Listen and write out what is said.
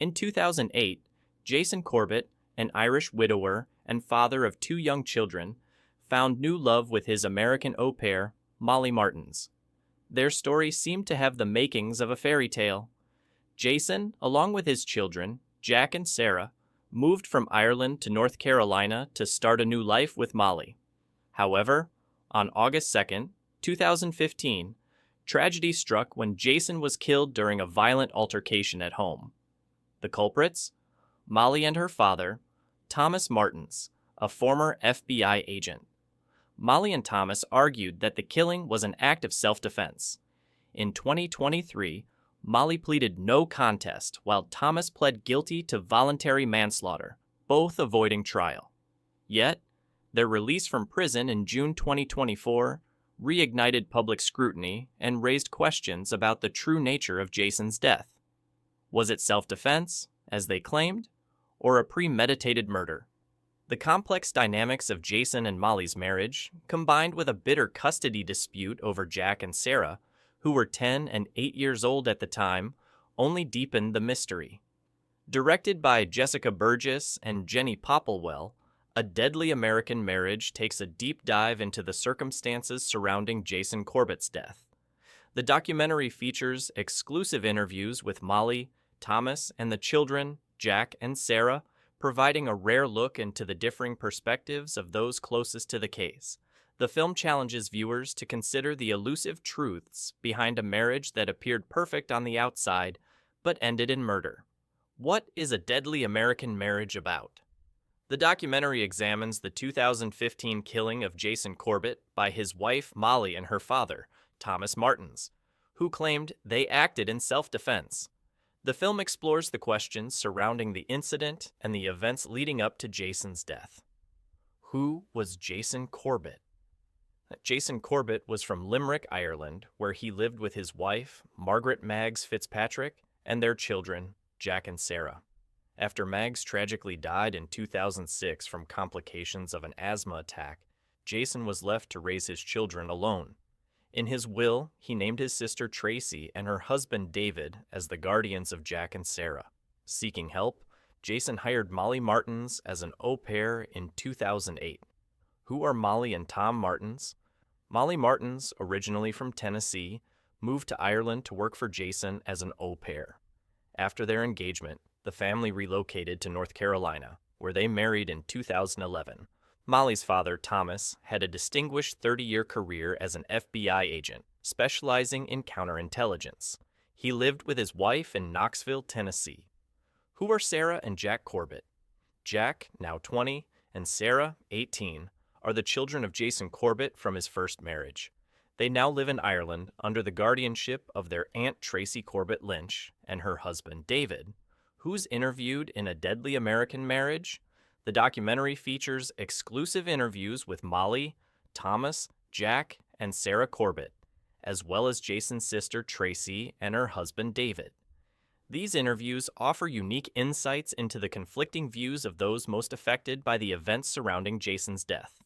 In 2008, Jason Corbett, an Irish widower and father of 2 young children, found new love with his American au pair, Molly Martens. Their story seemed to have the makings of a fairy tale. Jason, along with his children, Jack and Sarah, moved from Ireland to North Carolina to start a new life with Molly. However, on August 2, 2015, tragedy struck when Jason was killed during a violent altercation at home. The culprits? Molly and her father, Thomas Martens, a former FBI agent. Molly and Thomas argued that the killing was an act of self-defense. In 2023, Molly pleaded no contest while Thomas pled guilty to voluntary manslaughter, both avoiding trial. Yet, their release from prison in June 2024 reignited public scrutiny and raised questions about the true nature of Jason's death. Was it self-defense, as they claimed, or a premeditated murder? The complex dynamics of Jason and Molly's marriage, combined with a bitter custody dispute over Jack and Sarah, who were 10 and 8 years old at the time, only deepened the mystery. Directed by Jessica Burgess and Jenny Popplewell, A Deadly American Marriage takes a deep dive into the circumstances surrounding Jason Corbett's death. The documentary features exclusive interviews with Molly, Thomas, and the children, Jack and Sarah, providing a rare look into the differing perspectives of those closest to the case. The film challenges viewers to consider the elusive truths behind a marriage that appeared perfect on the outside, but ended in murder. What is A Deadly American Marriage about? The documentary examines the 2015 killing of Jason Corbett by his wife Molly and her father, Thomas Martens, who claimed they acted in self-defense. The film explores the questions surrounding the incident and the events leading up to Jason's death. Who was Jason Corbett? Jason Corbett was from Limerick, Ireland, where he lived with his wife, Margaret Maggs Fitzpatrick, and their children, Jack and Sarah. After Maggs tragically died in 2006 from complications of an asthma attack, Jason was left to raise his children alone. In his will, he named his sister Tracy and her husband David as the guardians of Jack and Sarah. Seeking help, Jason hired Molly Martens as an au pair in 2008. Who are Molly and Tom Martens? Molly Martens, originally from Tennessee, moved to Ireland to work for Jason as an au pair. After their engagement, the family relocated to North Carolina, where they married in 2011. Molly's father, Thomas, had a distinguished 30-year career as an FBI agent, specializing in counterintelligence. He lived with his wife in Knoxville, Tennessee. Who are Sarah and Jack Corbett? Jack, now 20, and Sarah, 18, are the children of Jason Corbett from his first marriage. They now live in Ireland under the guardianship of their Aunt Tracy Corbett Lynch and her husband, David. Who's interviewed in A Deadly American Marriage? The documentary features exclusive interviews with Molly, Thomas, Jack, and Sarah Corbett, as well as Jason's sister Tracy and her husband David. These interviews offer unique insights into the conflicting views of those most affected by the events surrounding Jason's death.